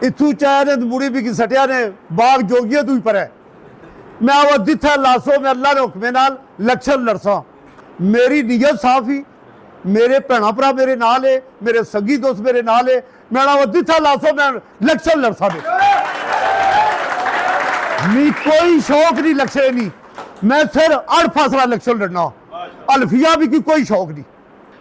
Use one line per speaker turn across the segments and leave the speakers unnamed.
इतू चाहे ने मुड़ी भी की सटिया ने बाग जोगिया तू ही पर है मैं वो जिथे लासो मैं अल्लाह के हुक्मे नाल इलेक्शन लड़सा मेरी नीयत साफ ही मेरे भैन भरा मेरे नाल है मेरे सगी दोस्त मेरे नाल है मैं वो जिथे लासो मैं इलेक्शन लड़सा नहीं कोई शौक नहीं लक्ष्य नहीं मैं फिर 8 फासला इलेक्शन लड़ना अल्फिया भी की कोई शौक नहीं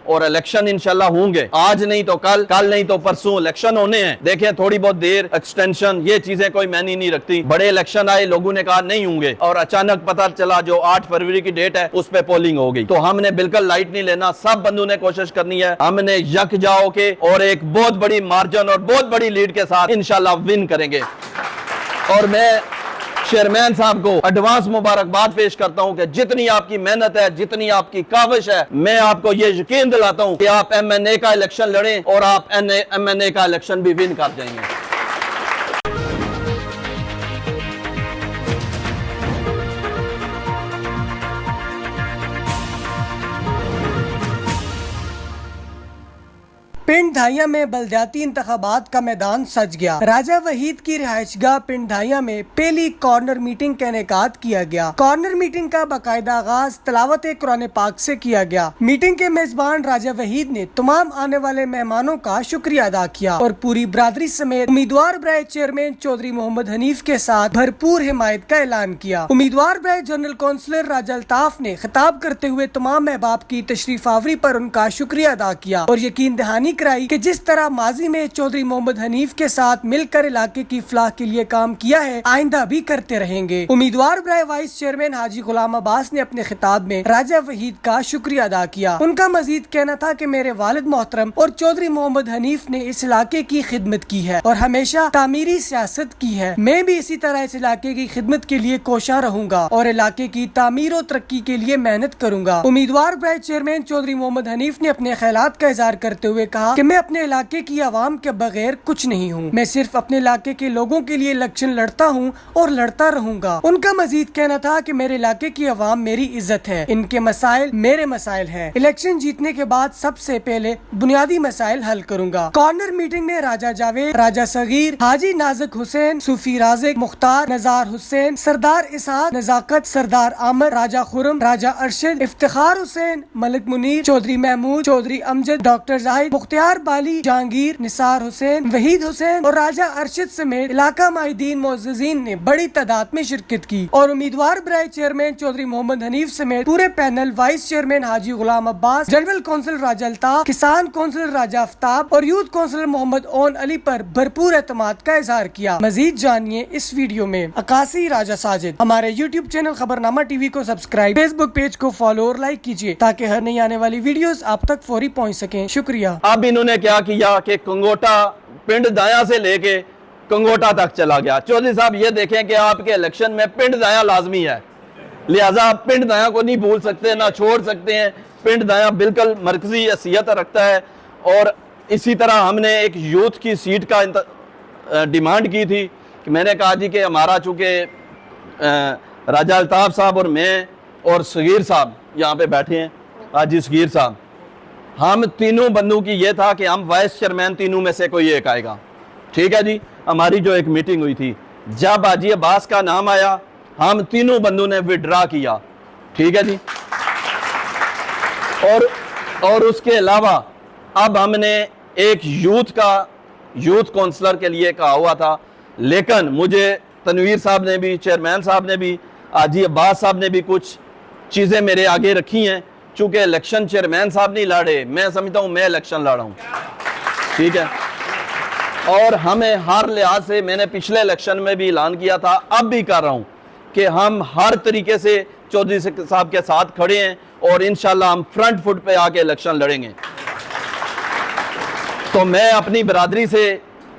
और इलेक्शन इंशाल्लाह होंगे आज नहीं तो कल कल नहीं तो परसों इलेक्शन होने हैं। देखें थोड़ी बहुत देर एक्सटेंशन ये चीजें कोई मायने नहीं रखती। बड़े इलेक्शन आए लोगों ने कहा नहीं होंगे और अचानक पता चला जो 8 फरवरी की डेट है उस पे पोलिंग हो गई। तो हमने बिल्कुल लाइट नहीं लेना, सब बंदों ने कोशिश करनी है। हमने यक जाओ के और एक बहुत बड़ी मार्जिन और बहुत बड़ी लीड के साथ इंशाल्लाह विन करेंगे। और मैं चेयरमैन साहब को एडवांस मुबारकबाद पेश करता हूं कि जितनी आपकी मेहनत है जितनी आपकी काविश है मैं आपको ये यकीन दिलाता हूं कि आप MNA का इलेक्शन लड़ें और आप MNA का इलेक्शन भी विन कर जाएंगे।
पिंड धाइया में बलदियाती इंतखाबात का मैदान सज गया। राजा वहीद की रिहायशगाह पिंड धाइया में पहली कॉर्नर मीटिंग का इनेकाद किया गया। कॉर्नर मीटिंग का बाकायदा आगाज तिलावत कुरान पाक से किया गया। मीटिंग के मेजबान राजा वहीद ने तमाम आने वाले मेहमानों का शुक्रिया अदा किया और पूरी बरादरी समेत उम्मीदवार बराए चेयरमैन चौधरी मोहम्मद हनीफ के साथ भरपूर हिमायत का ऐलान किया। उम्मीदवार बराए जनरल काउंसलर राजा अल्ताफ ने खिताब करते हुए तमाम अहबाब की तशरीफ आवरी पर उनका शुक्रिया अदा किया और यकीन दहानी कराई कि जिस तरह माजी में चौधरी मोहम्मद हनीफ के साथ मिलकर इलाके की फलाह के लिए काम किया है आइंदा भी करते रहेंगे। उम्मीदवार बराए वाइस चेयरमैन हाजी गुलाम अब्बास ने अपने खिताब में राजा वहीद का शुक्रिया अदा किया। उनका मजीद कहना था कि मेरे वालिद मोहतरम और चौधरी मोहम्मद हनीफ ने इस इलाके की खिदमत की है और हमेशा तामीरी सियासत की है। मैं भी इसी तरह इस इलाके की खिदमत के लिए कोशा रहूंगा और इलाके की तामीर और तरक्की के लिए मेहनत करूंगा। उम्मीदवार बराए चेयरमैन चौधरी मोहम्मद हनीफ ने अपने ख्यालात का इजहार करते हुए कहा कि मैं अपने इलाके की आवाम के बगैर कुछ नहीं हूँ। मैं सिर्फ अपने इलाके के लोगों के लिए इलेक्शन लड़ता हूँ और लड़ता रहूंगा। उनका मजीद कहना था कि मेरे इलाके की आवाम मेरी इज्जत है, इनके मसाइल मेरे मसाइल हैं। इलेक्शन जीतने के बाद सबसे पहले बुनियादी मसाइल हल करूंगा। कॉर्नर मीटिंग में राजा जावेद, राजा सगीर, हाजी नाजिक हुसैन, सूफी राजिक, मुख्तार, नजार हुसैन, सरदार इसहाक, नजाकत, सरदार आमर, राजा खुरम, राजा अरशद, इफ्तिखार हुसैन, मलिक मुनीर, चौधरी महमूद, चौधरी अमजद, डॉक्टर जाहिद, मुख्तियार बाली, जहांगीर, निसार हुसैन, वहीद हुसैन और राजा अरशद समेत इलाका माहिदीन मोअज़्ज़िज़ीन ने बड़ी तादाद में शिरकत की और उम्मीदवार बराए चेयरमैन चौधरी मोहम्मद हनीफ समेत पूरे panel vice chairman Haji Ghulam Abbas, general councillor Raja Altaf, किसान काउंसिलर राजा आफ्ताब और यूथ काउंसिलर मोहम्मद ओन अली पर भरपूर एतमाद का इजहार किया। मजीद जानिए इस वीडियो में। अकासी राजा साजिद। हमारे YouTube चैनल खबरनामा TV को सब्सक्राइब, फेसबुक पेज को फॉलो और लाइक कीजिए ताकि हर नई आने वाली वीडियोस आप तक फौरी पहुंच सकें। शुक्रिया।
अब इन्होंने क्या किया कि कंगोटा पिंड दाया से लेके कंगोटा तक चला गया। चौधरी साहब ये देखें कि आपके इलेक्शन में पिंड दाया लाजमी है, लिहाजा आप पिंड दाया को नहीं भूल सकते ना छोड़ सकते हैं। पिंड दाया बिल्कुल मरकजी हैसियत रखता है। और इसी तरह हमने एक यूथ की सीट का डिमांड की थी कि मैंने कहा जी कि हमारा चूँकि राजा अल्ताफ साहब और मैं और सगीर साहब यहाँ पे बैठे हैं, हाजी सगीर साहब, हम तीनों बंदों की ये था कि हम वाइस चेयरमैन तीनों में से कोई एक आएगा। ठीक है जी। हमारी जो एक मीटिंग हुई थी, जब हाजी अब्बास का नाम आया हम तीनों बंदों ने विड्रा किया। ठीक है जी। और उसके अलावा अब हमने एक यूथ काउंसलर के लिए कहा हुआ था, लेकिन मुझे तनवीर साहब ने भी, चेयरमैन साहब ने भी, हाजी अब्बास साहब ने भी कुछ चीज़ें मेरे आगे रखी हैं। चूँकि इलेक्शन चेयरमैन साहब नहीं लड़े, मैं समझता हूँ मैं इलेक्शन लड़ा हूँ। ठीक है। और हमें हर लिहाज से, मैंने पिछले इलेक्शन में भी ऐलान किया था, अब भी कर रहा हूँ कि हम हर तरीके से चौधरी साहब के साथ खड़े हैं और इंशाल्लाह हम फ्रंट फुट पे आके इलेक्शन लड़ेंगे। तो मैं अपनी बरादरी से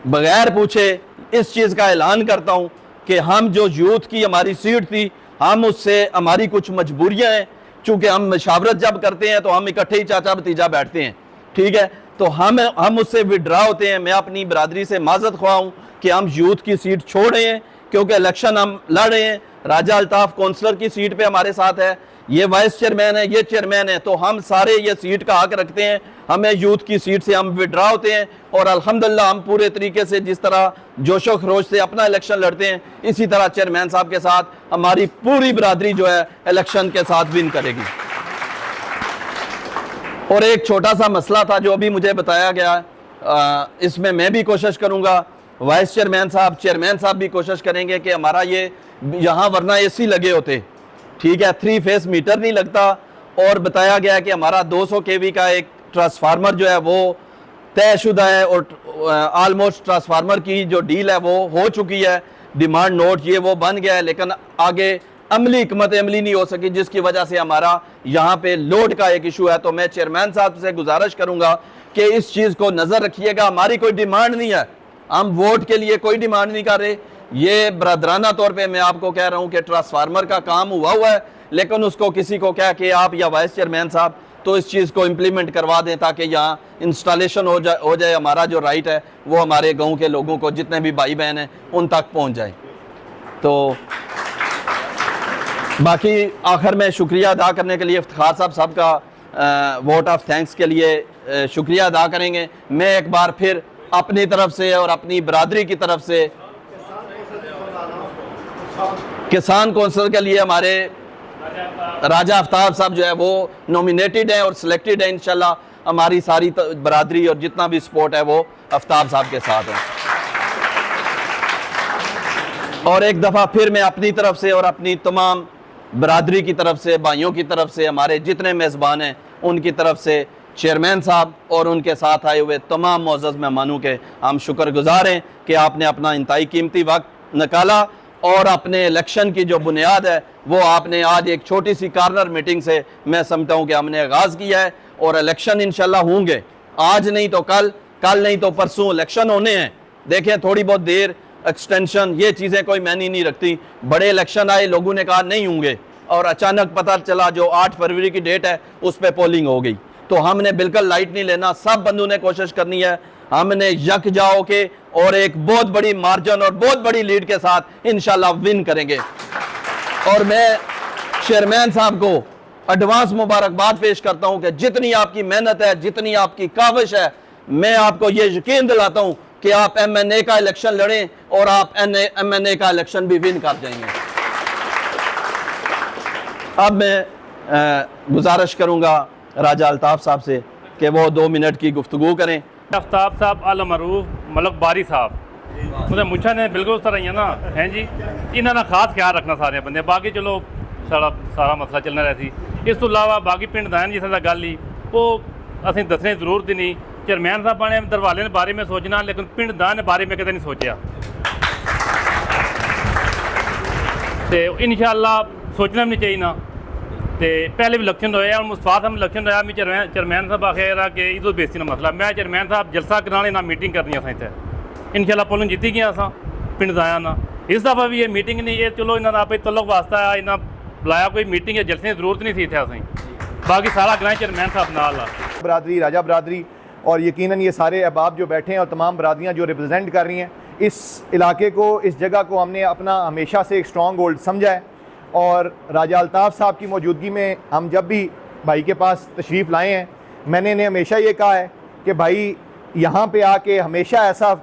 बगैर पूछे इस चीज़ का ऐलान करता हूँ कि हम जो यूथ की हमारी सीट थी, हम उससे हमारी कुछ मजबूरियाँ हैं। चूँकि हम मशावरत जब करते हैं तो हम इकट्ठे ही चाचा भतीजा बैठते हैं। ठीक है। तो हम उससे विड्रा होते हैं। मैं अपनी बरादरी से माजरत ख्वाह हूँ कि हम यूथ की सीट छोड़ रहे हैं क्योंकि इलेक्शन हम लड़ रहे हैं। राजा अल्ताफ काउंसलर की सीट पे हमारे साथ है, ये वाइस चेयरमैन है, ये चेयरमैन है, तो हम सारे ये सीट का हक रखते हैं। हमें यूथ की सीट से हम विड्रा होते हैं और अल्हम्दुलिल्लाह हम पूरे तरीके से जिस तरह जोशो खरोश से अपना इलेक्शन लड़ते हैं, इसी तरह चेयरमैन साहब के साथ हमारी पूरी बरादरी जो है इलेक्शन के साथ विन करेगी। और एक छोटा सा मसला था जो अभी मुझे बताया गया, इसमें मैं भी कोशिश करूंगा, वाइस चेयरमैन साहब, चेयरमैन साहब भी कोशिश करेंगे कि हमारा ये यहाँ वरना एसी लगे होते, ठीक है, 3 फेस मीटर नहीं लगता। और बताया गया कि हमारा 200 केवी का एक ट्रांसफार्मर जो है वो तयशुदा है और ऑलमोस्ट ट्रांसफार्मर की जो डील है वो हो चुकी है, डिमांड नोट ये वो बन गया है, लेकिन आगे अमली हिकमत अमली नहीं हो सकी, जिसकी वजह से हमारा यहाँ पे लोड का एक इशू है। तो मैं चेयरमैन साहब से गुजारिश करूंगा कि इस चीज़ को नज़र रखिएगा। हमारी कोई डिमांड नहीं है, हम वोट के लिए कोई डिमांड नहीं कर रहे। ये बरदराना तौर पे मैं आपको कह रहा हूँ कि ट्रांसफार्मर का काम हुआ है, लेकिन उसको किसी को क्या कि आप या वाइस चेयरमैन साहब तो इस चीज़ को इम्प्लीमेंट करवा दें ताकि यहाँ इंस्टॉलेशन हो जाए। हमारा जो राइट है वो हमारे गांव के लोगों को, जितने भी भाई बहन हैं, उन तक पहुँच जाए। तो बाकी आखिर में शुक्रिया अदा करने के लिए इफ्तिखार साहब सबका वोट ऑफ थैंक्स के लिए शुक्रिया अदा करेंगे। मैं एक बार फिर अपनी तरफ से और अपनी बरादरी की तरफ से किसान कौंसिल के लिए हमारे राजा आफ्ताब साहब जो है वो नॉमिनेटेड हैं और सिलेक्टेड हैं। इंशाल्लाह हमारी सारी बरादरी और जितना भी सपोर्ट है वो आफ्ताब साहब के साथ है। और एक दफ़ा फिर मैं अपनी तरफ से और अपनी तमाम बरादरी की तरफ से, भाइयों की तरफ से, हमारे जितने मेज़बान हैं उनकी तरफ से चेयरमैन साहब और उनके साथ आए हुए तमाम मोअज़्ज़ज़ मेहमानों के हम शुक्रगुज़ार हैं कि आपने अपना इंतहाई कीमती वक्त निकाला और अपने इलेक्शन की जो बुनियाद है वो आपने आज एक छोटी सी कॉर्नर मीटिंग से मैं समझता हूँ कि हमने आगाज़ किया है। और इलेक्शन इंशाल्लाह होंगे, आज नहीं तो कल, कल नहीं तो परसों इलेक्शन होने हैं। देखें, थोड़ी बहुत देर एक्सटेंशन ये चीज़ें कोई मायने नहीं रखती। बड़े इलेक्शन आए, लोगों ने कहा नहीं होंगे और अचानक पता चला जो 8 फरवरी की डेट है उस पर पोलिंग हो गई। तो हमने बिल्कुल लाइट नहीं लेना, सब बंदों ने कोशिश करनी है, हमने यक जाओ के और एक बहुत बड़ी मार्जिन और बहुत बड़ी लीड के साथ इंशाल्लाह विन करेंगे। और मैं चेयरमैन साहब को एडवांस मुबारकबाद पेश करता हूं कि जितनी आपकी मेहनत है, जितनी आपकी काविश है, मैं आपको ये यकीन दिलाता हूं कि आप MNA का इलेक्शन लड़ें और आप MNA का इलेक्शन भी विन कर जाएंगे। अब मैं गुजारिश करूंगा राजा अल्ताफ साहब से कि वो 2 मिनट की गुफ्तगू करें।
आफ्ताब साहब अल मरूफ मतलब बारी साहब मतलब मुझा ने बिल्कुल उस तरह ही है ना, हैं जी, इन्होंने खास ख्याल रखना सारे बंदे, बाकी चलो सारा मसला चलना रहती। इस तो इलावा बाकी पिंड दैन जिस तरह गल ही वो असें दसने की जरूरत ही नहीं। चेयरमैन साहब ने दरवाले के बारे में सोचना, लेकिन पिंड दैन के बारे में कदे नहीं सोचा। तो इंशाअल्लाह सोचना भी नहीं चाहिए ना। तो पहले भी इलेक्शन होया और मुस्तफा साहब इलेक्शन होया, मैं चेयरमैन साहब आखिर कि इस बेसी ना मसला, मैं चेयरमैन साहब जलसा कराने ना मीटिंग करनी असें इत्थे इंशाअल्लाह पोलिंग जीती गए असां पिंड दाया ना। इस दफ़ा भी ये मीटिंग नहीं, ये चलो इन्होंने आपे तल्लुक वास्ता है, इन्हें बुलाया, कोई मीटिंग या जलसे की जरूरत नहीं थी इत्थे असें, बाकी सारा ग्रां चेयरमैन साहब नाल आ
बरादरी, राजा बरादरी और यकीनन ये सारे अहबाब जो बैठे हैं और तमाम बरादरियाँ जो रिप्रेजेंट कर रही हैं इस इलाके को, इस जगह को हमने अपना हमेशा से एक स्ट्रॉन्ग होल्ड समझा है। और राजा अल्ताफ़ साहब की मौजूदगी में हम जब भी भाई के पास तशरीफ़ लाए हैं, मैंने इन्हें हमेशा ये कहा है कि भाई यहाँ पे आके हमेशा ऐसा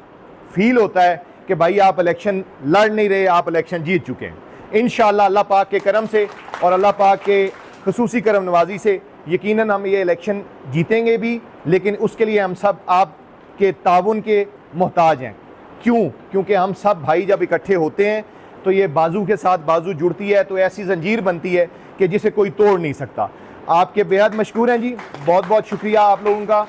फ़ील होता है कि भाई आप इलेक्शन लड़ नहीं रहे, आप इलेक्शन जीत चुके हैं। इंशाअल्लाह अल्लाह पाक के करम से और अल्लाह पाक के खुसूसी करम नवाजी से यकीनन हम ये इलेक्शन जीतेंगे भी, लेकिन उसके लिए हम सब आपके ताउन के मोहताज हैं। क्यों? क्योंकि हम सब भाई जब इकट्ठे होते हैं तो ये बाजू के साथ बाजू जुड़ती है, तो ऐसी जंजीर बनती है कि जिसे कोई तोड़ नहीं सकता। आपके बेहद मशकूर हैं जी, बहुत बहुत शुक्रिया आप लोगों का।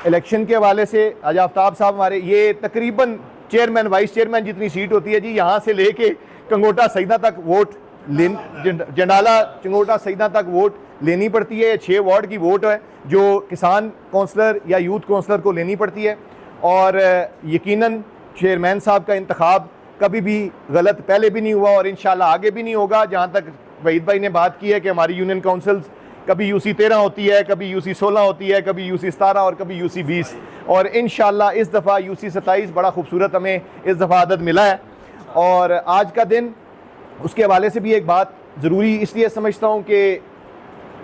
इलेक्शन के हवाले से राजा आफ्ताब साहब हमारे, ये तकरीबन चेयरमैन वाइस चेयरमैन जितनी सीट होती है जी, यहाँ से लेके कंगोटा सईदा तक वोट जंडाला चंगोटा सईदा तक वोट लेनी पड़ती है। 6 वार्ड की वोट है जो किसान कौंसलर या यूथ कौंसलर को लेनी पड़ती है। और यकीनन चेयरमैन साहब का इंतखाब कभी भी गलत पहले भी नहीं हुआ और इंशाल्लाह आगे भी नहीं होगा। जहाँ तक वहीद भाई ने बात की है कि हमारी यूनियन काउंसिल्स कभी UC 13 होती है, कभी UC 16 होती है, कभी UC 17 और कभी UC 20, और इंशाल्लाह इस दफ़ा UC 27 बड़ा खूबसूरत हमें इस दफ़ा आदत मिला है। और आज का दिन उसके हवाले से भी एक बात ज़रूरी इसलिए समझता हूँ कि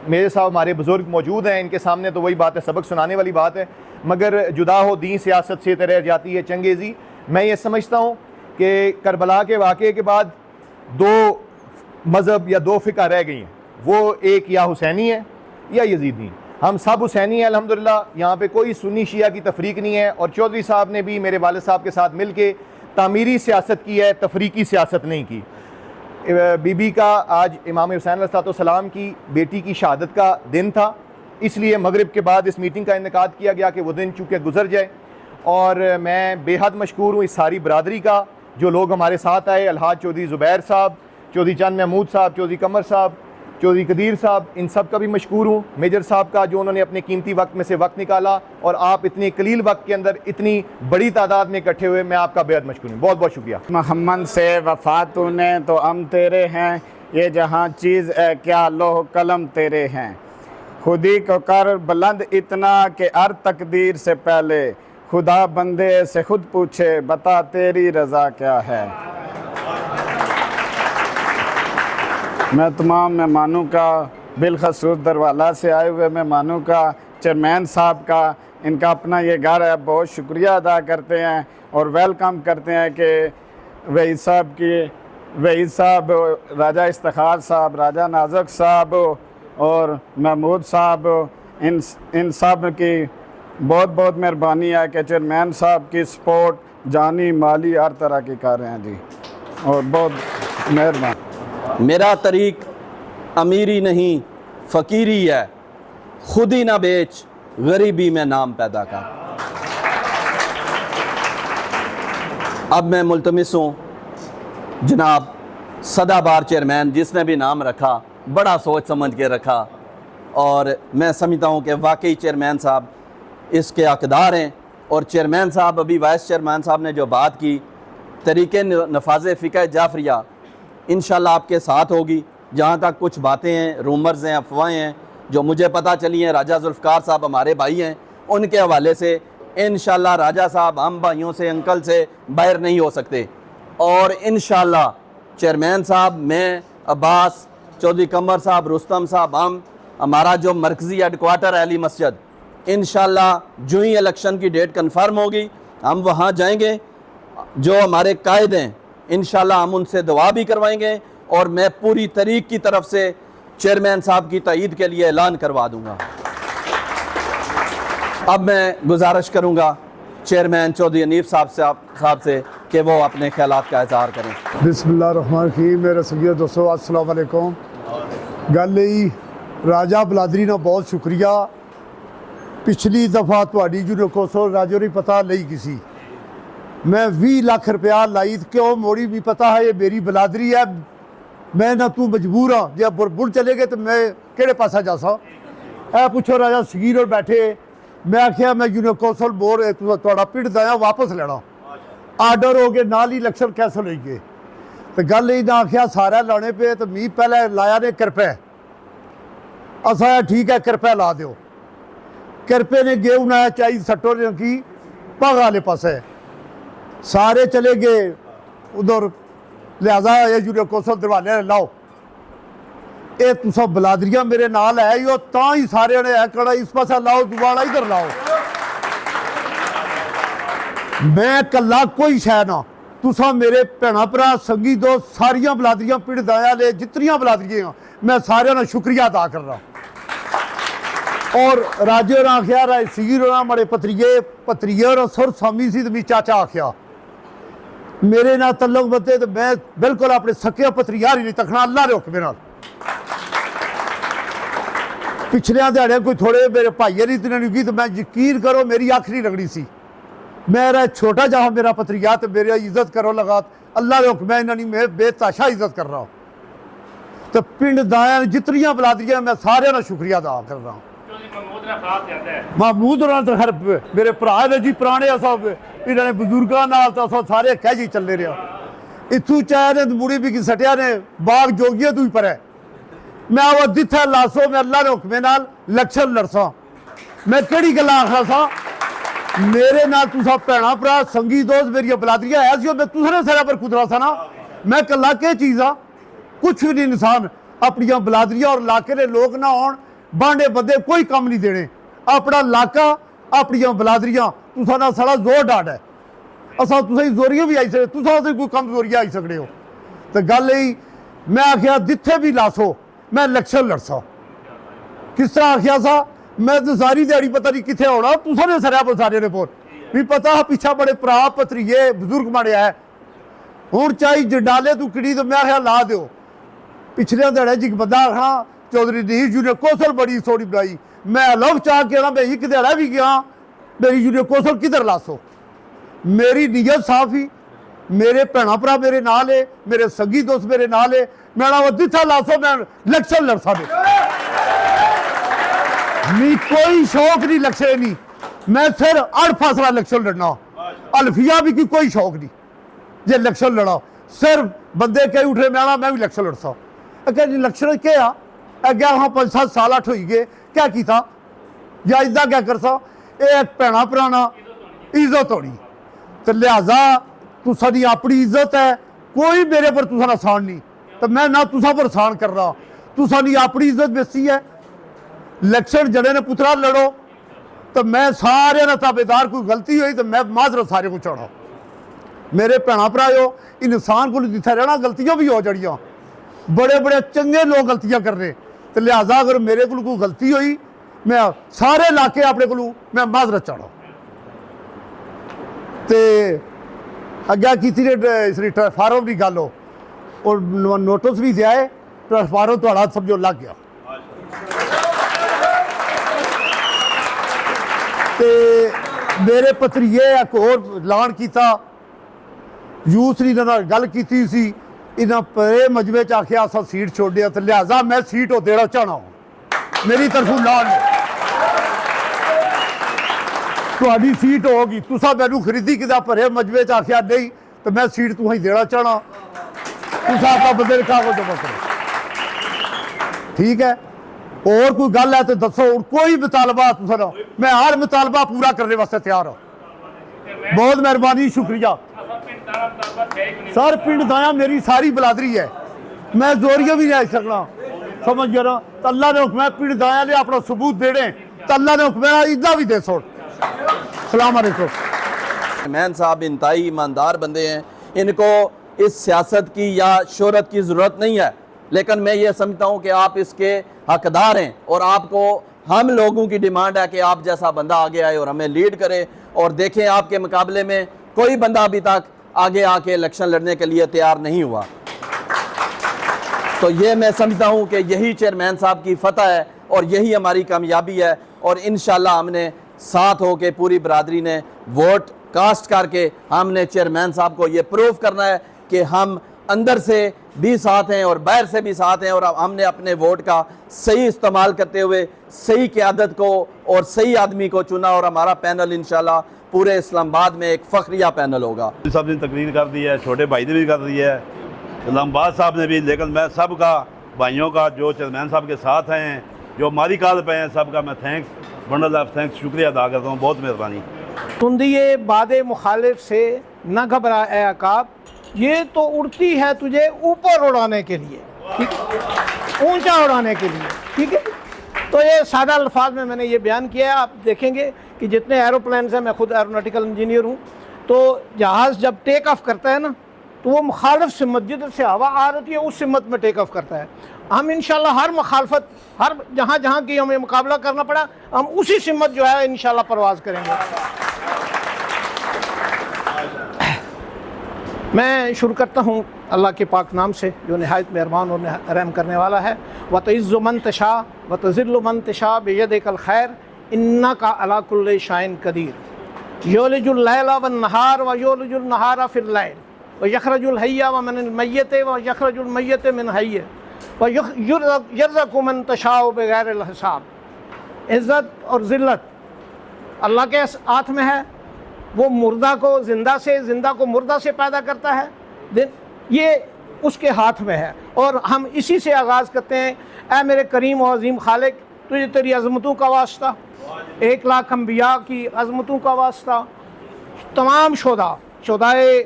मेरे साथ हमारे बुज़ुर्ग मौजूद हैं, इनके सामने तो वही बात है, सबक सुनाने वाली बात है, मगर जुदा हो दीन सियासत से रह जाती है चंगेज़ी। मैं ये समझता हूँ कि करबला के वाक़े के बाद दो मज़हब या दो फ़िक़ा रह गई हैं, वो एक या हुसैनी है या यजीदी। हम सब हुसैनी हैं अल्हम्दुलिल्लाह, यहाँ पे कोई सुन्नी शिया की तफरीक नहीं है। और चौधरी साहब ने भी मेरे वालिद साहब के साथ मिल के तामीरी सियासत की है, तफरीकी सियासत नहीं की। बीबी का आज इमाम हुसैन अलैहिस्सलाम की बेटी की शहादत का दिन था, इसलिए मगरिब के बाद इस मीटिंग का इनेकाद किया गया कि वो दिन चूँकि गुजर जाए। और मैं बेहद मशकूर हूँ इस सारी बरदरी का, जो लोग हमारे साथ आए, अलहाज चौधरी ज़ुबैर साहब, चौधरी चंद महमूद साहब, चौधरी कमर साहब, चौधरी कदीर साहब, इन सब का भी मशकूर हूँ। मेजर साहब का जो उन्होंने अपने कीमती वक्त में से वक्त निकाला और आप इतने कलील वक्त के अंदर इतनी बड़ी तादाद में इकट्ठे हुए, मैं आपका बेहद मशकूर हूँ। बहुत बहुत शुक्रिया।
मोहम्मद से वफ़ा तूने तो हम तेरे हैं, ये जहाँ चीज़ है क्या लोह कलम तेरे हैं। खुदी को कर बुलंद इतना कि हर तकदीर से पहले खुदा बंदे से खुद पूछे बता तेरी रज़ा क्या है। मैं तमाम मेहमानों का, बिलखसूस दरवाला से आए हुए मेहमानों का, चेयरमैन साहब का, इनका अपना ये घर है, बहुत शुक्रिया अदा करते हैं और वेलकम करते हैं कि वहीद साहब, राजा इफ्तिखार साहब, राजा नाज़क साहब और महमूद साहब, इन सब की बहुत बहुत मेहरबानी है कि चेयरमैन साहब की सपोर्ट जानी माली हर तरह की कर रहे हैं जी, और बहुत मेहरबानी।
मेरा तरीक अमीरी नहीं फ़कीरी है, खुद ही ना बेच गरीबी में नाम पैदा कर। अब मैं मुल्तमिस हूँ जनाब सदाबार चेयरमैन, जिसने भी नाम रखा बड़ा सोच समझ के रखा, और मैं समझता हूँ कि वाकई चेयरमैन साहब इसके हकदार हैं। और चेयरमैन साहब, अभी वाइस चेयरमैन साहब ने जो बात की, तरीक़े नफाज फ़िक़ह जाफरिया इंशाल्लाह आपके साथ होगी। जहाँ तक कुछ बातें हैं, रूमर्स हैं, अफवाहें हैं जो मुझे पता चली हैं, राजा जुल्फ़कार साहब हमारे भाई हैं, उनके हवाले से इंशाल्लाह राजा साहब हम भाइयों से, अंकल से बाहर नहीं हो सकते। और इंशाल्लाह चेयरमैन साहब, मैं, अब्बास, चौधरी कमर साहब, रुस्तम साहब, हम, हमारा जो मरकज़ी हेडक्वार्टर है अली मस्जिद, इंशाल्लाह जो ही इलेक्शन की डेट कन्फर्म होगी हम वहाँ जाएंगे। जो हमारे कायद हैं इंशाल्लाह हम उनसे दुआ भी करवाएंगे, और मैं पूरी तरीक़ की तरफ से चेयरमैन साहब की तईद के लिए ऐलान करवा दूंगा। अब मैं गुजारिश करूंगा चेयरमैन चौधरी हनीफ साहब से कि वो अपने ख्यालात का इज़हार करें।
बिस्मिल्लाहिर्रहमानिर्रहीम। मेरे सगीर दोस्तों, अस्सलाम वालेकुम। गल यही राजा बलादरी ने बहुत शुक्रिया। पिछली दफ़ा तुहाडी जो कोसो राजो नहीं पता ली किसी, मैं 20 लाख रुपया लाई, क्यों मोड़ी भी पता है ये मेरी बलादरी है, मैं ना तू मजबूर हाँ, जब बुल चले गए तो मैं केड़े पासा जा सा। ऐ पुछो राजा सगीर और बैठे, मैं आख्या मैं यूनिकोसल बोर्ड थोड़ा पिंड दाया वापस लेना, आर्डर हो गए, नाल ही इलेक्शन कैंसल हो गए। तो गल ही ना आख्या सारा लाने पे, तो मी पहले लाया ने किरपे, असा ठीक है किरपे ला दो। किरपे ने गेहूं बनाया, चाई सट्टो ने की पग वाले पास है, सारे चले गए उधर, लिहाजा ये यूनिकोसल दरवाने लाओ, ये तुसा बलादरियां मेरे नाल है यो, तां ही सारे ने है कड़ा इस पासा लाओ, दुबारा इधर लाओ। मैं कला कोई शह ना, तुसा मेरे भैन भरा संगी दोस्त सारिया बलादरियां पिंड दाया ले जितनियां बलादरियां, मैं सारे का शुक्रिया अदा कर रहा। और राजे होर आख्या, राज सीर होर बड़े पत्रिये और सुर स्वामी सी भी चाचा आख्या मेरे ना तल्लुक बते, तो मैं बिल्कुल अपने सके पत्रियार ही नहीं तकना, अल्लाह के हुक्म नाल। पिछले दिहाड़े कोई थोड़े मेरे भाइये ने इतने नहीं की, तो मैं यकीन करो मेरी आखिरी लगनी सी, मेरा छोटा जहाँ मेरा पत्रिया, तो मेरी इज्जत करो लगा, अल्लाह के हुक्म इन्होंने मैं बेताशा इज्जत कर रहा हूँ। तो पिंड दाया जितनियां बलादरियां, मैं सारे का शुक्रिया अदा कर रहा हूँ। महमूद तो खैर मेरे भरा ने जी पुराने, सब इन्होंने बुजुर्गों नाल तो सारे कह जी चलते रहा। इतू चाहे ने मुड़ी भी सटिया ने बाग जोगिया तू ही पर है, मैं वो जिथे लासो मैं अल्लाह के हुक्मे नाल इलेक्शन लड़सा। मैं केड़ी गल्लां आखना सा, मेरे नाल तुसा भैणा भरा संगी दोस्त मेरी बलादरियां है सी, मैं दूसरे सिरे पर कुदरा सा ना, मैं कला के चीज़ आ, कुछ भी नहीं इंसान अपनियां बलादरियां और इलाके के लोग ना आउण, बांडे बंदे कोई कम नहीं देने अपना इलाका अपनियां बलादरियां तुसा ना सारा जोर डाट है असा तुसें जोरियां भी आई सकदे तुसा कोई कम जोरियां आई सकदे हो तो गल यही मैं आखिया जिथे भी लासो मैं इलेक्शन लड़सा किस तरह आखिया सा मैं तो सारी दिहाड़ी पता नहीं कितने आना तुसा ने सरिया पर सारे ने बोल भी पता पिछा बड़े भरा भतरीए बजुर्ग माड़े है हुण चाहे जंडाले तू किड़ी तो मैं आखिया ला दो पिछले दिहाड़े च एक बंदा आखना चौधरी नीर जी ने कौशल बड़ी सोड़ी बनाई मैं अलग चाह के मैं एक दिहाड़ा भी गया मेरी यूनियन कौशल किधर लासो मेरी नीयत साफ ही मेरे भैन भरा मेरे नाल है मेरे सगी दोस्त मेरे नाल है मैं ना जिथा लासो मैं इलेक्शन लड़ सकता नहीं कोई शौक नहीं लक्ष्य नहीं मैं फिर अड़ फासला इलेक्शन लड़ना अल्फिया भी की कोई शौक नहीं जे इलेक्शन लड़ा सिर्फ बंदे कई उठे मैं भी इलेक्शन लड़ सा अगर इलेक्शन क्या अगे हाँ 5-7 साल 8 हो गए क्या किया या इदा क्या कर सा ये भैन भरा इज्जत होनी तो लिहाजा तुसा दी अपनी इज्जत है कोई मेरे पर तुसा आसान नहीं तो मैं ना तुसा पर आसान कर रहा तुसा दी अपनी इज्जत बेसी है इलेक्शन जड़े ने पुत्रा लड़ो तो मैं सारे ना ताबेदार कोई गलती हुई तो मैं माजरत सारे को चढ़ा मेरे भैन भरा इंसान को जिथे रहना गलतियां भी हो जड़ियाँ बड़े बड़े चंगे लोग गलतियां कर रहे तो लिहाजा अगर मेरे को कोई गलती हुई मैं सारे इलाके अपने को मैं माजरत चढ़ा तो अग्गे की इस ट्रांसफार्मर की गल हो और नोटिस भी दिया है ट्रांसफार्मर थोड़ा समझो लग गया तो मेरे भतरीए एक होर ऐलान किया यूथ ने गल की सी इन्हें परे मजबे च आखिया असा सीट छोड़िया तो लिहाजा मैं सीट देना चाहना हूँ मेरी तरफों ऐलान थोड़ी सीट होगी तुसा मैनू खरीदी कि भरे मजबे च आखिया नहीं तो मैं सीट तुम देना चाहना तुसा आपका बंदे कागज जमा करो ठीक है और कोई गल है तो दसो कोई मुतालबा तुसा मैं हर मुतालबा पूरा करने वास्ते तैयार हूँ बहुत मेहरबानी शुक्रिया सर पिंड दाया मेरी सारी बलादरी है मैं जोरिया भी नहीं आ सकना समझ गया ना तो अल्लाह ने हुक्म पिंड दाया ने अपना सबूत देने तो अल्लाह ने हुक्म इदा भी दे सो सलाम अलैकुम
चेयरमैन साहब इंतहाई ईमानदार बंदे हैं इनको इस सियासत की या शोहरत की ज़रूरत नहीं है लेकिन मैं ये समझता हूँ कि आप इसके हकदार हैं और आपको हम लोगों की डिमांड है कि आप जैसा बंदा आगे आए और हमें लीड करे और देखें आपके मुकाबले में कोई बंदा अभी तक आगे आके इलेक्शन लड़ने के लिए तैयार नहीं हुआ तो ये मैं समझता हूँ कि यही चेयरमैन साहब की फतह है और यही हमारी कामयाबी है और इंशाल्लाह हमने साथ हो के पूरी बरादरी ने वोट कास्ट करके हमने चेयरमैन साहब को ये प्रूव करना है कि हम अंदर से भी साथ हैं और बाहर से भी साथ हैं और हमने अपने वोट का सही इस्तेमाल करते हुए सही क़यादत को और सही आदमी को चुना और हमारा पैनल इंशाल्लाह पूरे इस्लामाबाद में एक फ़ख्रिया पैनल होगा।
साहब ने तकरीर कर दी है छोटे भाई ने भी कर दी है इस्लामाबाद साहब ने भी लेकिन मैं सब का भाइयों का जो चेयरमैन साहब के साथ हैं जो हमारी काल पे हैं सबका मैं थैंक्स बंडल ऑफ थैंक्स शुक्रिया अदा करता हूँ बहुत मेहरबानी।
तुंदिए बाद मुखालिफ से न घबरा ए अकाब ये तो उड़ती है तुझे ऊपर उड़ाने के लिए ठीक ऊंचा उड़ाने के लिए ठीक है तो ये सादा अल्फाज में मैंने ये बयान किया है। आप देखेंगे कि जितने एरोप्लेन्स हैं मैं खुद एरोनॉटिकल इंजीनियर हूँ तो जहाज़ जब टेक ऑफ करता है ना तो वो मुखालिफ सिमत जिधर से हवा आ रही है उस सिमत में टेक ऑफ करता है। हम इंशाल्लाह हर मुखालफत हर जहाँ जहाँ की हमें मुकाबला करना पड़ा हम उसी सिमत जो है इंशाल्लाह परवाज़ करेंगे। मैं शुरू करता हूँ अल्लाह के पाक नाम से जो नहायत मेहरबान और रहम करने वाला है। व तइज़्ज़ु मन तशा व तज़िल्लु मन तशा बियदिकल खैर इन्नका अला कुल्लि शैइन कदीर युलिजुल लैला वन नहार व युलिजुल नहारा फिल लैल व यखरजुल हय्या व मिनल मय्यति व यखरजुल मय्यति मिन हय्य व यरज़क़ु मन तशाउ बिगैरिल हिसाब। इज़्ज़त और ज़िल्लत अल्लाह के हाथ में है। वो मुर्दा को ज़िंदा से ज़िंदा को मुर्दा से पैदा करता है ये उसके हाथ में है और हम इसी से आगाज़ करते हैं। ऐ मेरे करीम और अज़ीम खालिक तुझे तेरी अज़मतों का वास्ता 1 लाख अम्बिया की अज़मतों का वास्ता तमाम शुदाए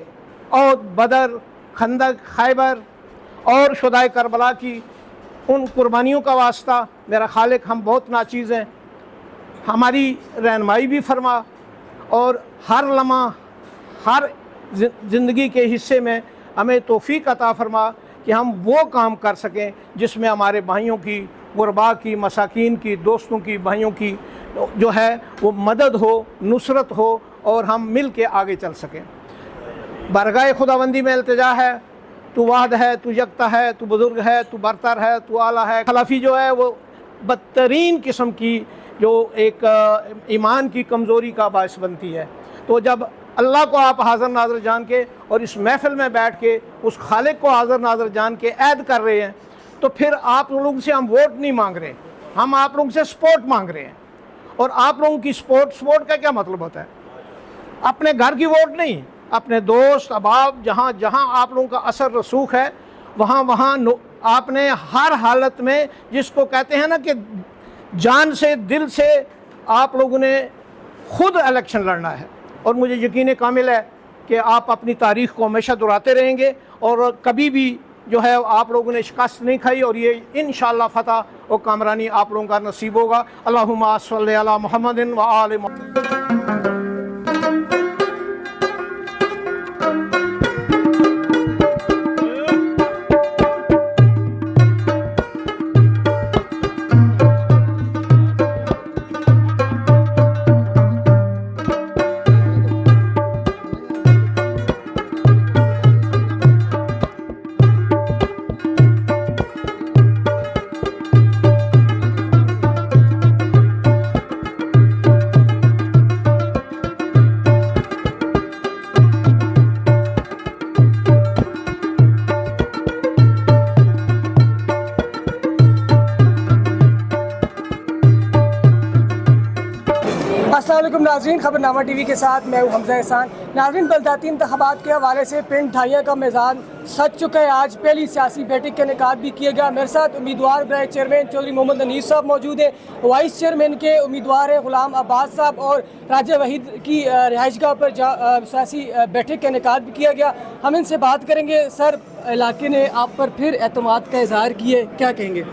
और बदर खंदक खैबर और शुदाए करबला की उन कुर्बानियों का वास्ता मेरा खालिक हम बहुत नाचीज़ हैं, हमारी रहनुमाई भी फरमा और हर लम्हा हर ज़िंदगी के हिस्से में हमें तौफ़ीक अता फरमा कि हम वो काम कर सकें जिसमें हमारे भाइयों की, गुरबा की, मसाकीन की, दोस्तों की, भाइयों की जो है वो मदद हो, नुसरत हो और हम मिल के आगे चल सकें। बरगाह खुदाबंदी में इल्तिजा है, तू वाहद है, तू यकता है, तू बुज़ुर्ग है, तू बरतर है, तू आला है। खलाफी जो है वो बदतरीन किस्म की जो एक ईमान की कमज़ोरी का बायस बनती है। तो जब अल्लाह को आप हाज़िर नाज़र जान के और इस महफ़िल में बैठ के उस खालिक को हाज़िर नाज़र जान के ऐद कर रहे हैं, तो फिर आप लोगों से हम वोट नहीं मांग रहे, हम आप लोगों से सपोर्ट मांग रहे हैं। और आप लोगों की सपोर्ट का क्या मतलब होता है? अपने घर की वोट नहीं, अपने दोस्त अहबाब जहाँ जहाँ आप लोगों का असर रसूख है वहाँ वहाँ आपने हर हालत में, जिसको कहते हैं ना कि जान से, दिल से आप लोगों ने खुद इलेक्शन लड़ना है। और मुझे यकीन कामिल है कि आप अपनी तारीख़ को हमेशा दोहराते रहेंगे और कभी भी जो है आप लोगों ने शिकस्त नहीं खाई और ये इंशाअल्लाह फ़तह और कामरानी आप लोगों का नसीब होगा। अल्लाहुम्मा सल्ली अला मुहम्मदिन व आले मुहम्मद।
अस्सलाम वालेकुम नाज़रीन, खबरनामा टीवी के साथ मैं हूँ हमजा एहसान। नाज़रीन, बलदाती इंतखाबात के हवाले से पिंड ढाइया का मैदान सज चुका है। आज पहली सियासी बैठक का इनेकाद भी किया गया। मेरे साथ उम्मीदवार बराए चेयरमैन चौधरी मोहम्मद अनीस साहब मौजूद है। वाइस चेयरमैन के उम्मीदवार है ग़ुलाम अब्बास साहब और राजा वहीद की रिहाइशगाह पर सियासी बैठक का इनेकाद भी किया गया। हम इनसे बात करेंगे। सर, इलाके ने आप पर फिर एतमाद का इजहार किए, क्या कहेंगे?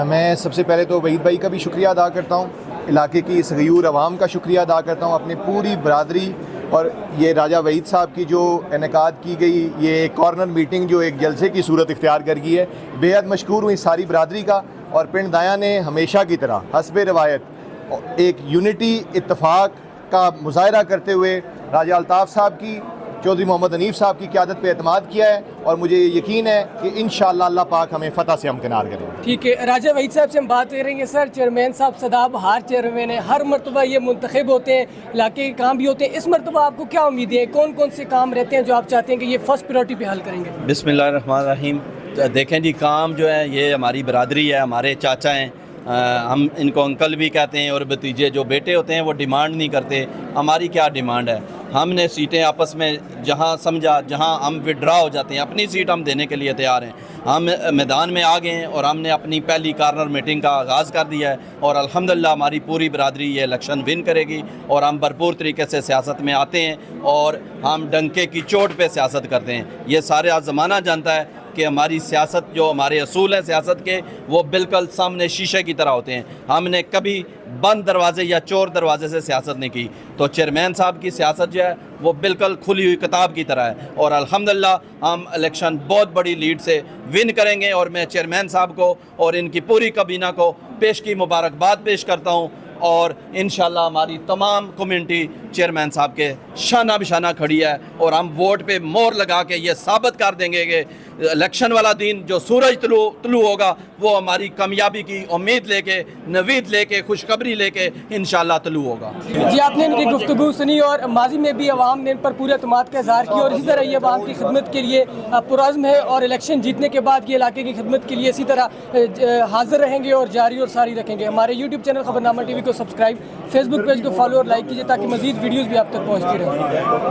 मैं सबसे पहले तो वहीद भाई का भी शुक्रिया अदा करता हूँ, इलाके की इस गयूर अवाम का शुक्रिया अदा करता हूँ, अपनी पूरी बरादरी और ये राजा वहीद साहब की जो इनेकाद की गई ये कॉर्नर मीटिंग जो एक जलसे की सूरत इख्तियार कर गई है, बेहद मशकूर हूँ इस सारी बरादरी का। और पिंड दाया ने हमेशा की तरह हस्बे रवायत एक यूनिटी इत्तफाक का मुजाहरा करते हुए राजा अल्ताफ़ साहब की, चौधरी मोहम्मद अनीफ साहब की क़यादत पे एतमाद किया है और मुझे यकीन है कि इंशाअल्लाह अल्लाह पाक हमें फ़तह से हमकिनार करेंगे।
ठीक है, राजा वहीद साहब से हम बात करेंगे। सर, चेयरमैन साहब सदा बहार चेयरमैन है, हर मरतबा ये मुंतखब होते हैं, इलाके के काम भी होते हैं। इस मरतबा आपको क्या उम्मीदें हैं? कौन कौन से काम रहते हैं जो आप चाहते हैं कि ये फर्स्ट प्रायोरिटी पे हल करेंगे?
बिस्मिल्लाहिर्रहमानिर्रहीम। देखें जी, काम जो है ये हमारी बरादरी है, हमारे चाचा हैं, हम इनको अंकल भी कहते हैं और भतीजे जो बेटे होते हैं वो डिमांड नहीं करते। हमारी क्या डिमांड है? हमने सीटें आपस में जहां समझा, जहां हम विड्रा हो जाते हैं, अपनी सीट हम देने के लिए तैयार हैं। हम मैदान में आ गए हैं और हमने अपनी पहली कॉर्नर मीटिंग का आगाज़ कर दिया है और अल्हम्दुलिल्लाह हमारी पूरी बरादरी ये इलेक्शन विन करेगी और हम भरपूर तरीके से सियासत में आते हैं और हम डंके की चोट पे सियासत करते हैं। ये सारे आज ज़माना जानता है कि हमारी सियासत, जो हमारे असूल हैं सियासत के, वो बिल्कुल सामने शीशे की तरह होते हैं। हमने कभी बंद दरवाजे या चोर दरवाजे से सियासत नहीं की। तो चेयरमैन साहब की सियासत जो है वो बिल्कुल खुली हुई किताब की तरह है और अल्हम्दुलिल्लाह हम इलेक्शन बहुत बड़ी लीड से विन करेंगे। और मैं चेयरमैन साहब को और इनकी पूरी कबीना को पेश की मुबारकबाद पेश करता हूँ और इंशाल्लाह हमारी तमाम कम्युनिटी चेयरमैन साहब के शाना बिशाना खड़ी है और हम वोट पे मोहर लगा के ये साबित कर देंगे कि इलेक्शन वाला दिन जो सूरज तुलू होगा वो हमारी कामयाबी की उम्मीद लेके, नवीद लेके, खुशखबरी लेके इंशाल्लाह तुलू होगा।
जी, आपने इनकी गुफ्तगू सुनी और माजी में भी अवाम ने इन पर पूरे एतमाद का इजहार किया और इसी तरह ये अवाम की खिदमत के लिए पुरज़्म है और इलेक्शन जीतने के बाद ये इलाके की खिदमत के लिए इसी तरह हाजिर रहेंगे और जारी और सारी रखेंगे। हमारे यूट्यूब चैनल खबरनामा टीवी को सब्सक्राइब, फेसबुक पेज को फॉलो और लाइक कीजिए ताकि मज़ीद वीडियोज़ भी आप तक पहुँचती रहें।